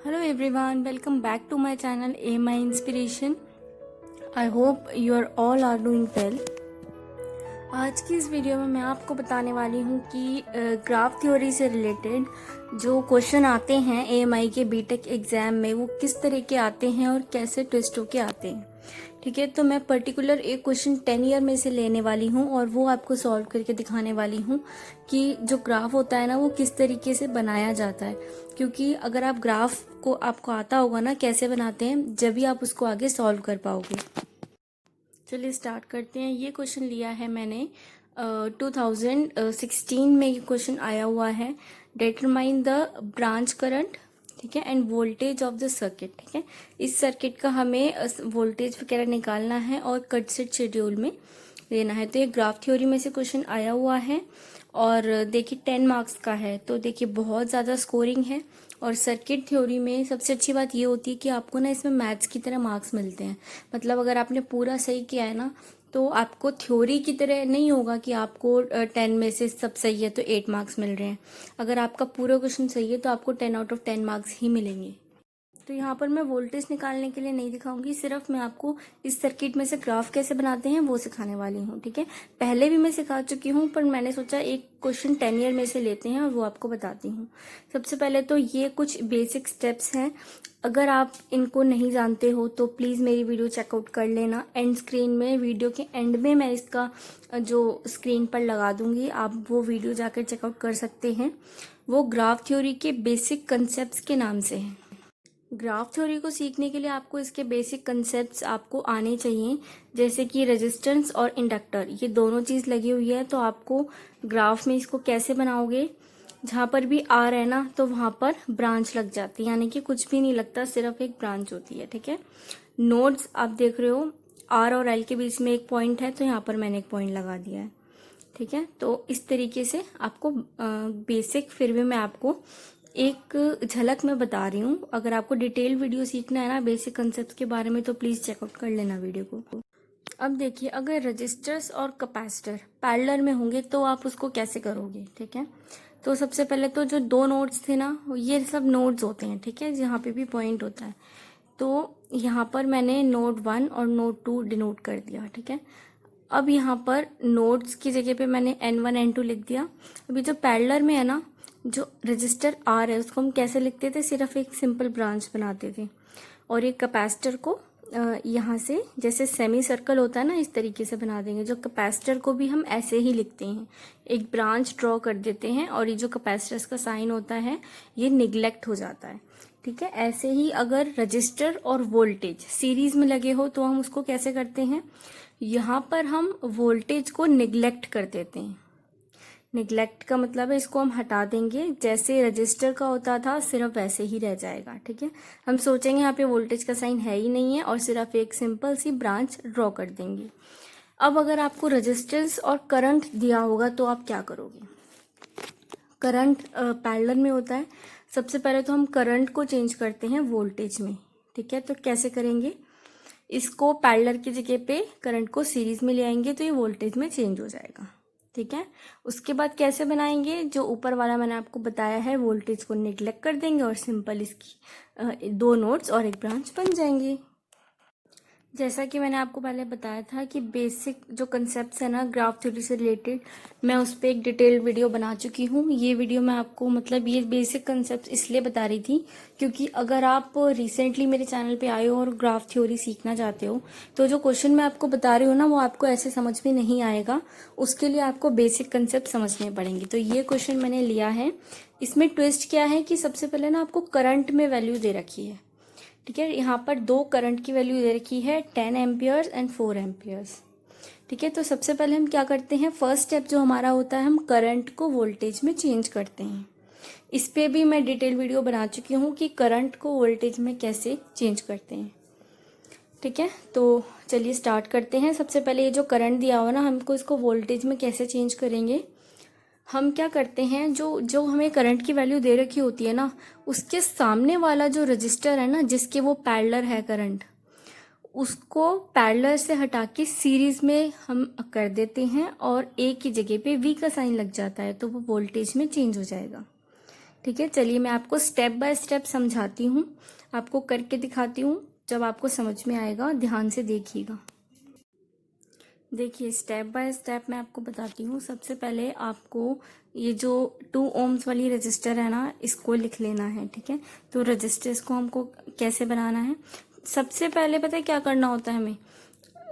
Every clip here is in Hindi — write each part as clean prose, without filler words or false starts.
Hello everyone, welcome back to my channel AMI Inspiration. I hope you are all are doing well. आज की इस वीडियो में मैं आपको बताने वाली हूँ कि ग्राफ थ्योरी से रिलेटेड जो क्वेश्चन आते हैं AMI के बीटेक एग्जाम में वो किस तरह के आते हैं और कैसे ट्विस्ट होके आते हैं। ठीक है, तो मैं पर्टिकुलर एक क्वेश्चन 10 ईयर में से लेने वाली हूँ और वो आपको सॉल्व करके दिखाने वाली हूँ कि जो ग्राफ होता है ना वो किस तरीके से बनाया जाता है। क्योंकि अगर आप ग्राफ को आपको आता होगा ना कैसे बनाते हैं, जब भी आप उसको आगे सॉल्व कर पाओगे। चलिए स्टार्ट करते हैं। ये क्वेश्चन लिया है मैंने 2016 में ये क्वेश्चन आया हुआ है। डिटरमाइन द ब्रांच करंट, ठीक है, end voltage of the circuit. ठीक है, इस सर्किट का हमें वोल्टेज वगैरह निकालना है और कट सेट शेड्यूल में लेना है। तो ये ग्राफ थ्योरी में से क्वेश्चन आया हुआ है और देखिए 10 मार्क्स का है, तो देखिए बहुत ज़्यादा स्कोरिंग है। और सर्किट थ्योरी में सबसे अच्छी बात ये होती है कि आपको ना इसमें मैथ्स की तरह मार्क्स मिलते हैं। मतलब अगर आपने पूरा सही किया है ना तो आपको थ्योरी की तरह नहीं होगा कि आपको 10 में से सब सही है तो 8 मार्क्स मिल रहे हैं। अगर आपका पूरा क्वेश्चन सही है तो आपको 10 आउट ऑफ 10 मार्क्स ही मिलेंगे। तो यहाँ पर मैं वोल्टेज निकालने के लिए नहीं दिखाऊंगी, सिर्फ मैं आपको इस सर्किट में से ग्राफ कैसे बनाते हैं वो सिखाने वाली हूँ। ठीक है, पहले भी मैं सिखा चुकी हूँ पर मैंने सोचा एक क्वेश्चन 10 ईयर में से लेते हैं और वो आपको बताती हूँ। सबसे पहले तो ये कुछ बेसिक स्टेप्स हैं, अगर आप इनको नहीं जानते हो तो प्लीज़ मेरी वीडियो चेकआउट कर लेना। एंड स्क्रीन में वीडियो के एंड में मैं इसका जो स्क्रीन पर लगा दूंगी, आप वो वीडियो जाकर चेकआउट कर सकते हैं। वो ग्राफ थ्योरी के बेसिक कंसेप्ट के नाम से है। ग्राफ थ्योरी को सीखने के लिए आपको इसके बेसिक कंसेप्ट्स आपको आने चाहिए, जैसे कि रेजिस्टेंस और इंडक्टर, ये दोनों चीज़ लगी हुई है। तो आपको ग्राफ में इसको कैसे बनाओगे, जहाँ पर भी आर है ना तो वहाँ पर ब्रांच लग जाती है, यानी कि कुछ भी नहीं लगता, सिर्फ एक ब्रांच होती है। ठीक है, नोड्स आप देख रहे हो आर और एल के बीच में एक पॉइंट है, तो यहाँ पर मैंने एक पॉइंट लगा दिया है। ठीक है, तो इस तरीके से आपको बेसिक, फिर भी मैं आपको एक झलक में बता रही हूँ। अगर आपको डिटेल वीडियो सीखना है ना बेसिक कंसेप्ट के बारे में तो प्लीज़ चेकआउट कर लेना वीडियो को। अब देखिए, अगर रजिस्टर्स और कैपेसिटर पैरेलल में होंगे तो आप उसको कैसे करोगे। ठीक है, तो सबसे पहले तो जो दो नोड्स थे ना ये सब नोड्स होते हैं। ठीक है, जहाँ पे भी पॉइंट होता है, तो यहाँ पर मैंने नोड 1 और नोड 2 डिनोट कर दिया। ठीक है, अब यहाँ पर नोड्स की जगह पे मैंने N1 N2 लिख दिया। अभी जो पैरेलल में है ना, जो रजिस्टर आर है उसको हम कैसे लिखते थे, सिर्फ एक सिंपल ब्रांच बनाते थे। और एक कैपेसिटर को यहाँ से जैसे सेमी सर्कल होता है ना इस तरीके से बना देंगे। जो कैपेसिटर को भी हम ऐसे ही लिखते हैं, एक ब्रांच ड्रॉ कर देते हैं और ये जो कैपेसिटर्स का साइन होता है ये निगलेक्ट हो जाता है। ठीक है, ऐसे ही अगर रजिस्टर और वोल्टेज सीरीज में लगे हो तो हम उसको कैसे करते हैं, यहाँ पर हम वोल्टेज को निगलेक्ट कर देते हैं। निगलेक्ट का मतलब है इसको हम हटा देंगे, जैसे रजिस्टर का होता था सिर्फ वैसे ही रह जाएगा। ठीक है, हम सोचेंगे यहाँ पे वोल्टेज का साइन है ही नहीं है और सिर्फ एक सिंपल सी ब्रांच ड्रॉ कर देंगे। अब अगर आपको रेजिस्टेंस और करंट दिया होगा तो आप क्या करोगे। करंट पैरेलल में होता है, सबसे पहले तो हम करंट को चेंज करते हैं वोल्टेज में। ठीक है, तो कैसे करेंगे, इसको पैरेलल की जगह पे करंट को सीरीज में ले आएंगे तो ये वोल्टेज में चेंज हो जाएगा। ठीक है, उसके बाद कैसे बनाएंगे, जो ऊपर वाला मैंने आपको बताया है, वोल्टेज को निगलेक्ट कर देंगे और सिंपल इसकी दो नोड्स और एक ब्रांच बन जाएंगे। जैसा कि मैंने आपको पहले बताया था कि बेसिक जो कंसेप्ट्स है ना ग्राफ थ्योरी से रिलेटेड, मैं उस पर एक डिटेल्ड वीडियो बना चुकी हूँ। ये वीडियो मैं आपको मतलब ये बेसिक कंसेप्ट्स इसलिए बता रही थी क्योंकि अगर आप रिसेंटली मेरे चैनल पे आए हो और ग्राफ थ्योरी सीखना चाहते हो तो जो क्वेश्चन मैं आपको बता रही हूँ ना वो आपको ऐसे समझ में नहीं आएगा, उसके लिए आपको बेसिक कंसेप्ट समझने पड़ेंगे। तो ये क्वेश्चन मैंने लिया है, इसमें ट्विस्ट क्या है कि सबसे पहले ना आपको करंट में वैल्यू दे रखी है। ठीक है, यहाँ पर दो करंट की वैल्यू दे रखी है 10 एम्पियर्स एंड 4 एम्पियर्स। ठीक है, तो सबसे पहले हम क्या करते हैं, फर्स्ट स्टेप जो हमारा होता है हम करंट को वोल्टेज में चेंज करते हैं। इस पे भी मैं डिटेल वीडियो बना चुकी हूँ कि करंट को वोल्टेज में कैसे चेंज करते हैं। ठीक है, तो चलिए स्टार्ट करते हैं। सबसे पहले ये जो करंट दिया हुआ ना हमको इसको वोल्टेज में कैसे चेंज करेंगे, हम क्या करते हैं, जो जो हमें करंट की वैल्यू दे रखी होती है ना उसके सामने वाला जो रजिस्टर है ना जिसके वो पैरेलल है करंट, उसको पैरेलल से हटा के सीरीज में हम कर देते हैं और ए की जगह पे वी का साइन लग जाता है तो वो वोल्टेज में चेंज हो जाएगा। ठीक है, चलिए मैं आपको स्टेप बाय स्टेप समझाती हूँ, आपको करके दिखाती हूँ, जब आपको समझ में आएगा ध्यान से देखिएगा। देखिए स्टेप बाय स्टेप मैं आपको बताती हूँ। सबसे पहले आपको ये जो 2 ओम्स वाली रजिस्टर है ना, इसको लिख लेना है। ठीक है, तो रजिस्टर्स को हमको कैसे बनाना है, सबसे पहले पता है क्या करना होता है हमें,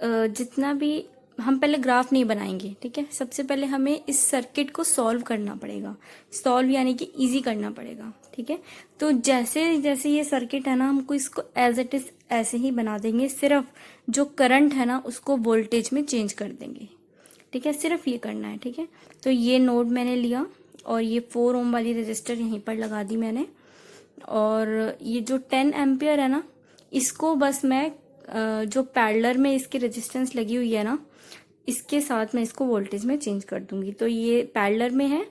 जितना भी हम पहले ग्राफ नहीं बनाएंगे। ठीक है, सबसे पहले हमें इस सर्किट को सॉल्व करना पड़ेगा, सॉल्व यानी कि इजी करना पड़ेगा। ठीक है, तो जैसे जैसे ये सर्किट है ना, हमको इसको एज इट इज ऐसे ही बना देंगे, सिर्फ जो करंट है ना उसको वोल्टेज में चेंज कर देंगे। ठीक है, सिर्फ ये करना है। ठीक है, तो ये नोड मैंने लिया और ये 4 ओम वाली रजिस्टर यहीं पर लगा दी मैंने, और ये जो 10 एम्पियर है ना, इसको बस मैं जो पैरेलल में इसकी रेजिस्टेंस लगी हुई है ना, इसके साथ मैं इसको वोल्टेज में चेंज कर दूंगी। तो ये पैरेलल में है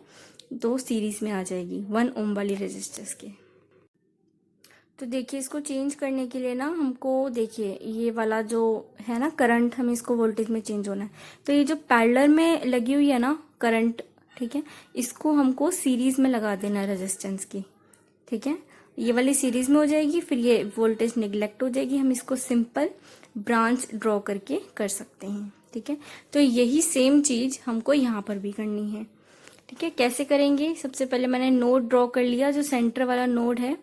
तो सीरीज में आ जाएगी 1 ओम वाली रेजिस्टेंस के। तो देखिए इसको चेंज करने के लिए ना हमको, देखिए ये वाला जो है ना करंट, हमें इसको वोल्टेज में चेंज होना है। तो ये जो पैरेलल में लगी हुई है ना करंट, ठीक है, इसको हमको सीरीज में लगा देना है रेजिस्टेंस की। ठीक है, ये वाली सीरीज में हो जाएगी, फिर ये वोल्टेज निगलेक्ट हो जाएगी, हम इसको सिंपल ब्रांच ड्रॉ करके कर सकते हैं। ठीक है, तो यही सेम चीज हमको यहाँ पर भी करनी है। ठीक है, कैसे करेंगे, सबसे पहले मैंने नोड ड्रॉ कर लिया, जो सेंटर वाला नोड है,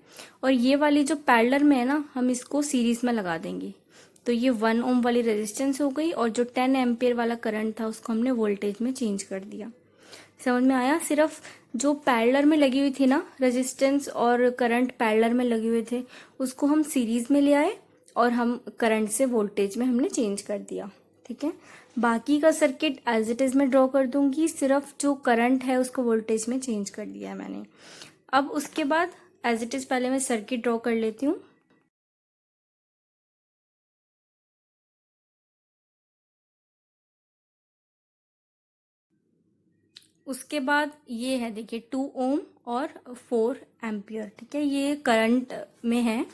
और ये वाली जो पैरेलल में है ना, हम इसको सीरीज में लगा देंगे। तो ये 1 ओम वाली रेजिस्टेंस हो गई, और जो 10 एम्पियर वाला करंट था उसको हमने वोल्टेज में चेंज कर दिया। समझ में आया? सिर्फ जो पैरेलल में लगी हुई थी ना रेजिस्टेंस और करंट पैरेलल में लगे हुए थे, उसको हम सीरीज में ले आए और हम करंट से वोल्टेज में हमने चेंज कर दिया। ठीक है, बाकी का सर्किट एज इट इज में ड्रॉ कर दूंगी, सिर्फ जो करंट है उसको वोल्टेज में चेंज कर दिया है मैंने। अब उसके बाद एज इट इज पहले मैं सर्किट ड्रॉ कर लेती हूँ। उसके बाद ये है, देखिए 2 ओम और 4 एम्पियर। ठीक है, ये करंट में है,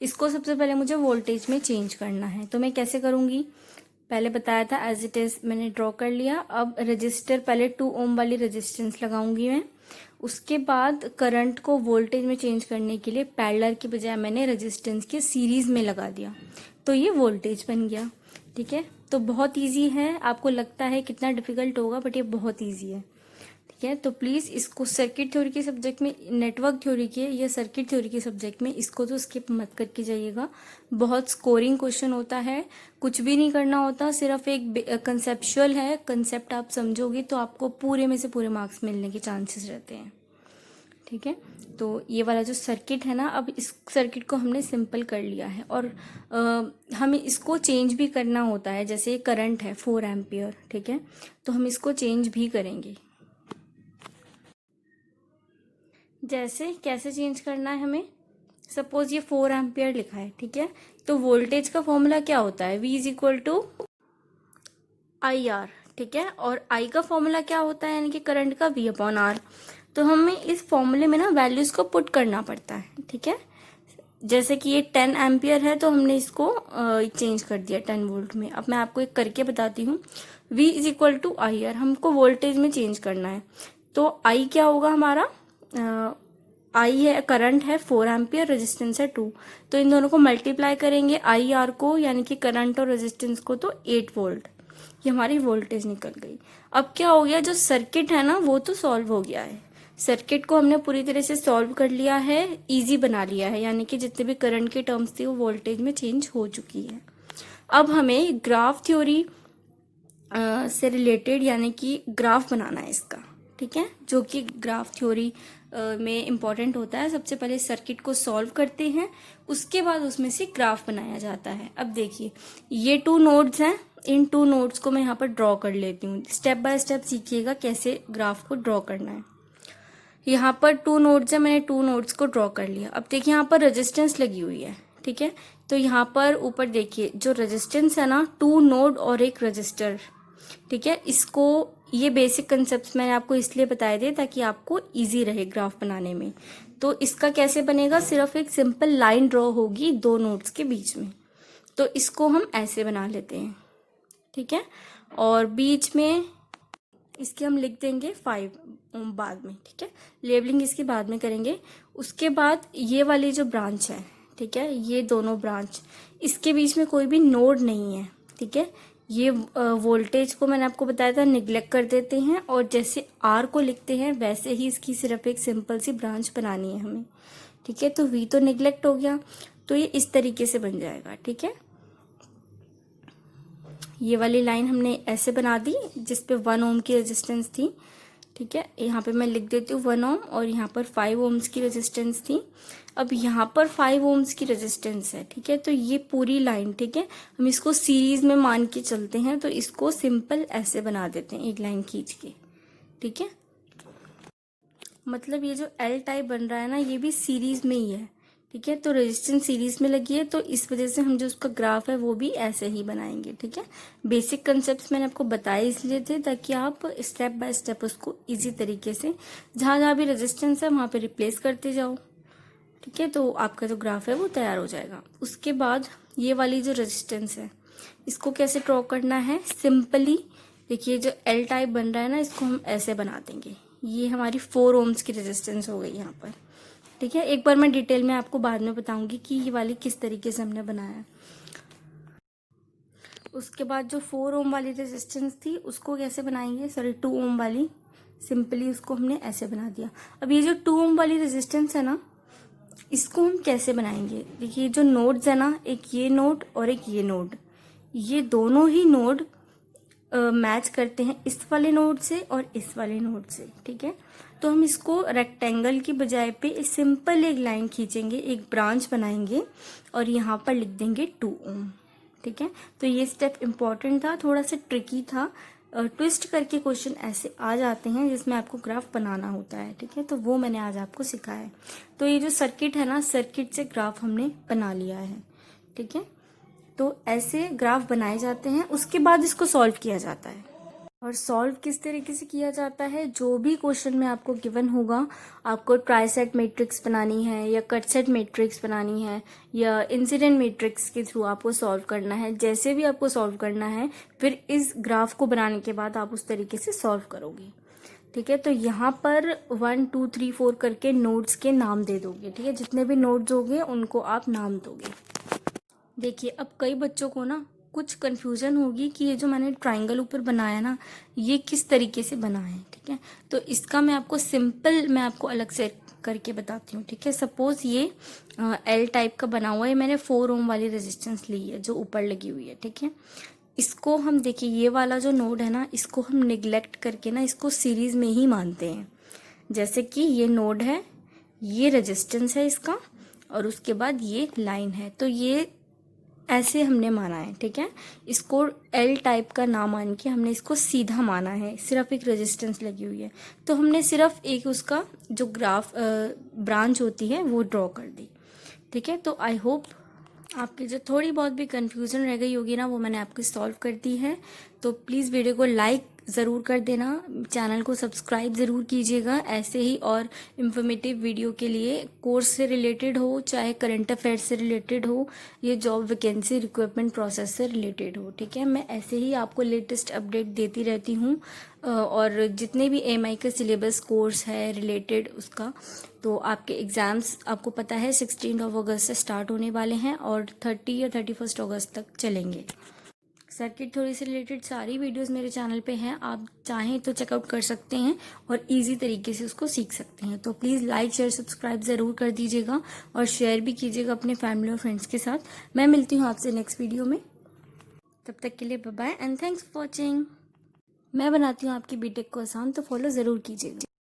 इसको सबसे पहले मुझे वोल्टेज में चेंज करना है। तो मैं कैसे करूंगी, पहले बताया था एज इट इज मैंने ड्रॉ कर लिया। अब रजिस्टर, पहले 2 ओम वाली रेजिस्टेंस लगाऊंगी मैं, उसके बाद करंट को वोल्टेज में चेंज करने के लिए पैरेलल की बजाय मैंने रेजिस्टेंस के सीरीज में लगा दिया, तो ये वोल्टेज बन गया। ठीक है, तो बहुत इजी है, आपको लगता है कितना डिफिकल्ट होगा, बट ये बहुत इजी है। ठीक है, तो प्लीज इसको सर्किट थ्योरी के सब्जेक्ट में, नेटवर्क थ्योरी के या सर्किट थ्योरी के सब्जेक्ट में इसको तो स्किप मत करके जाइएगा। बहुत स्कोरिंग क्वेश्चन होता है, कुछ भी नहीं करना होता, सिर्फ एक कंसेप्चुअल है, कंसेप्ट आप समझोगे तो आपको पूरे में से पूरे मार्क्स मिलने के चांसेस रहते हैं। ठीक है, तो ये वाला जो सर्किट है ना, अब इस सर्किट को हमने सिंपल कर लिया है, और हमें इसको चेंज भी करना होता है। जैसे करंट है 4 एम्पियर, ठीक है, तो हम इसको चेंज भी करेंगे। जैसे कैसे चेंज करना है हमें, सपोज ये 4 एम्पियर लिखा है। ठीक है, तो वोल्टेज का फॉर्मूला क्या होता है, V is equal to I R. ठीक है, और I का फॉर्मूला क्या होता है, यानी कि करंट का V अपॉन आर। तो हमें इस फॉर्मूले में ना वैल्यूज को पुट करना पड़ता है। ठीक है, जैसे कि ये 10 एम्पियर है तो हमने इसको चेंज कर दिया 10 वोल्ट में। अब मैं आपको एक करके बताती हूँ। V is equal to I R, हमको वोल्टेज में चेंज करना है, तो I क्या होगा हमारा, आई है करंट है 4 एम्पियर, रेजिस्टेंस है 2, तो इन दोनों को मल्टीप्लाई करेंगे आई आर को, यानी कि करंट और रेजिस्टेंस को, तो 8 वोल्ट, ये हमारी वोल्टेज निकल गई। अब क्या हो गया, जो सर्किट है ना वो तो सॉल्व हो गया है, सर्किट को हमने पूरी तरह से सॉल्व कर लिया है, इजी बना लिया है, यानी कि जितने भी करंट के टर्म्स थी वो वोल्टेज में चेंज हो चुकी है। अब हमें ग्राफ थ्योरी से रिलेटेड, यानी कि ग्राफ बनाना है इसका। ठीक है, जो कि ग्राफ थ्योरी में इम्पॉर्टेंट होता है। सबसे पहले सर्किट को सॉल्व करते हैं, उसके बाद उसमें से ग्राफ बनाया जाता है। अब देखिए ये 2 नोड्स हैं, इन 2 नोड्स को मैं यहाँ पर ड्रॉ कर लेती हूँ। स्टेप बाय स्टेप सीखिएगा कैसे ग्राफ को ड्रॉ करना है। यहाँ पर 2 नोड्स है, मैंने 2 नोड्स को ड्रॉ कर लिया। अब देखिए यहाँ पर रेजिस्टेंस लगी हुई है। ठीक है, तो यहाँ पर ऊपर देखिए जो रेजिस्टेंस है ना, 2 नोड और एक रजिस्टर। ठीक है, इसको, ये बेसिक कंसेप्ट मैंने आपको इसलिए बताए थे ताकि आपको इजी रहे ग्राफ बनाने में। तो इसका कैसे बनेगा, सिर्फ एक सिंपल लाइन ड्रॉ होगी 2 नोड्स के बीच में, तो इसको हम ऐसे बना लेते हैं। ठीक है, और बीच में इसकी हम लिख देंगे 5 ओम बाद में, ठीक है। लेबलिंग इसकी बाद में करेंगे। उसके बाद ये वाली जो ब्रांच है, ठीक है, ये दोनों ब्रांच, इसके बीच में कोई भी नोड नहीं है, ठीक है। ये वोल्टेज को मैंने आपको बताया था निग्लेक्ट कर देते हैं, और जैसे आर को लिखते हैं वैसे ही इसकी सिर्फ एक सिंपल सी ब्रांच बनानी है हमें, ठीक है। तो वी तो निग्लेक्ट हो गया, तो ये इस तरीके से बन जाएगा, ठीक है। ये वाली लाइन हमने ऐसे बना दी जिसपे 1 ओम की रेजिस्टेंस थी, ठीक है। यहाँ पे मैं लिख देती हूँ 1 ओम, और यहाँ पर 5 ओम्स की रेजिस्टेंस थी। अब यहाँ पर 5 ओम्स की रेजिस्टेंस है, ठीक है। तो ये पूरी लाइन, ठीक है, हम इसको सीरीज में मान के चलते हैं, तो इसको सिंपल ऐसे बना देते हैं, एक लाइन खींच के, ठीक है। मतलब ये जो एल टाइप बन रहा है ना, ये भी सीरीज में ही है, ठीक है। तो रेजिस्टेंस सीरीज में लगी है, तो इस वजह से हम जो उसका ग्राफ है वो भी ऐसे ही बनाएंगे, ठीक है। बेसिक कंसेप्ट मैंने आपको बताए इसलिए थे ताकि आप स्टेप बाय स्टेप उसको इजी तरीके से जहाँ जहाँ भी रेजिस्टेंस है वहाँ पे रिप्लेस करते जाओ, ठीक है। तो आपका जो ग्राफ है वो तैयार हो जाएगा। उसके बाद ये वाली जो रेजिस्टेंस है इसको कैसे ड्रॉ करना है, सिंपली देखिए जो एल टाइप बन रहा है ना, इसको हम ऐसे बना देंगे। ये हमारी 4 ओम्स की रेजिस्टेंस हो गई यहाँ पर, ठीक है। एक बार मैं डिटेल में आपको बाद में बताऊंगी कि ये वाली किस तरीके से हमने बनाया है। उसके बाद जो 4 ओम वाली रेजिस्टेंस थी उसको कैसे बनाएंगे, सॉरी 2 ओम वाली, सिंपली उसको हमने ऐसे बना दिया। अब ये जो 2 ओम वाली रेजिस्टेंस है ना, इसको हम कैसे बनाएंगे, देखिए जो नोड्स है ना, एक ये नोड और एक ये नोड, ये दोनों ही नोड मैच करते हैं इस वाले नोड से और इस वाले नोड से, ठीक है। तो हम इसको रेक्टेंगल की बजाय पे सिंपल एक लाइन खींचेंगे, एक ब्रांच बनाएंगे और यहाँ पर लिख देंगे 2 ओम, ठीक है। तो ये स्टेप इम्पॉर्टेंट था, थोड़ा सा ट्रिकी था, ट्विस्ट करके क्वेश्चन ऐसे आ जाते हैं जिसमें आपको ग्राफ बनाना होता है, ठीक है। तो वो मैंने आज आपको सिखाया है। तो ये जो सर्किट है ना, सर्किट से ग्राफ हमने बना लिया है, ठीक है। तो ऐसे ग्राफ बनाए जाते हैं, उसके बाद इसको सॉल्व किया जाता है। और सॉल्व किस तरीके से किया जाता है, जो भी क्वेश्चन में आपको गिवन होगा, आपको ट्राइसेट मैट्रिक्स बनानी है या कटसेट मैट्रिक्स बनानी है या इंसिडेंट मैट्रिक्स के थ्रू आपको सॉल्व करना है, जैसे भी आपको सॉल्व करना है, फिर इस ग्राफ को बनाने के बाद आप उस तरीके से सॉल्व करोगे, ठीक है। तो यहाँ पर 1 2 3 4 करके नोड्स के नाम दे दोगे, ठीक है। जितने भी नोड्स होंगे उनको आप नाम दोगे। देखिए अब कई बच्चों को ना कुछ कंफ्यूजन होगी कि ये जो मैंने ट्राइंगल ऊपर बनाया ना, ये किस तरीके से बना है, ठीक है। तो इसका मैं आपको अलग से करके बताती हूँ, ठीक है। सपोज ये एल टाइप का बना हुआ है, मैंने 4 ओम वाली रेजिस्टेंस ली है जो ऊपर लगी हुई है, ठीक है। इसको हम देखिए ये वाला जो नोड है ना, इसको हम निग्लेक्ट करके ना इसको सीरीज में ही मानते हैं। जैसे कि ये नोड है, ये रेजिस्टेंस है इसका, और उसके बाद ये लाइन है, तो ये ऐसे हमने माना है, ठीक है। इसको एल टाइप का ना मान के हमने इसको सीधा माना है, सिर्फ एक रेजिस्टेंस लगी हुई है, तो हमने सिर्फ एक उसका जो ग्राफ ब्रांच होती है वो ड्रॉ कर दी, ठीक है। तो आई होप आपकी जो थोड़ी बहुत भी कंफ्यूजन रह गई होगी ना, वो मैंने आपकी सॉल्व कर दी है। तो प्लीज़ वीडियो को लाइक ज़रूर कर देना, चैनल को सब्सक्राइब ज़रूर कीजिएगा ऐसे ही और इन्फॉर्मेटिव वीडियो के लिए, कोर्स से रिलेटेड हो चाहे करंट अफेयर्स से रिलेटेड हो, ये जॉब वैकेंसी रिक्रूटमेंट प्रोसेस से रिलेटेड हो, ठीक है। मैं ऐसे ही आपको लेटेस्ट अपडेट देती रहती हूँ, और जितने भी एएमआई का सिलेबस कोर्स है रिलेटेड उसका, तो आपके एग्ज़ाम्स आपको पता है 16 अगस्त से स्टार्ट होने वाले हैं और 30 या 31 अगस्त तक चलेंगे। सर्किट थ्योरी से रिलेटेड सारी वीडियोस मेरे चैनल पे हैं, आप चाहें तो चेकआउट कर सकते हैं और इजी तरीके से उसको सीख सकते हैं। तो प्लीज़ लाइक शेयर सब्सक्राइब ज़रूर कर दीजिएगा और शेयर भी कीजिएगा अपने फैमिली और फ्रेंड्स के साथ। मैं मिलती हूँ आपसे नेक्स्ट वीडियो में, तब तक के लिए bye bye and thanks for watching. मैं बनाती हूँ आपकी बीटेक को आसान, तो फॉलो ज़रूर कीजिएगा।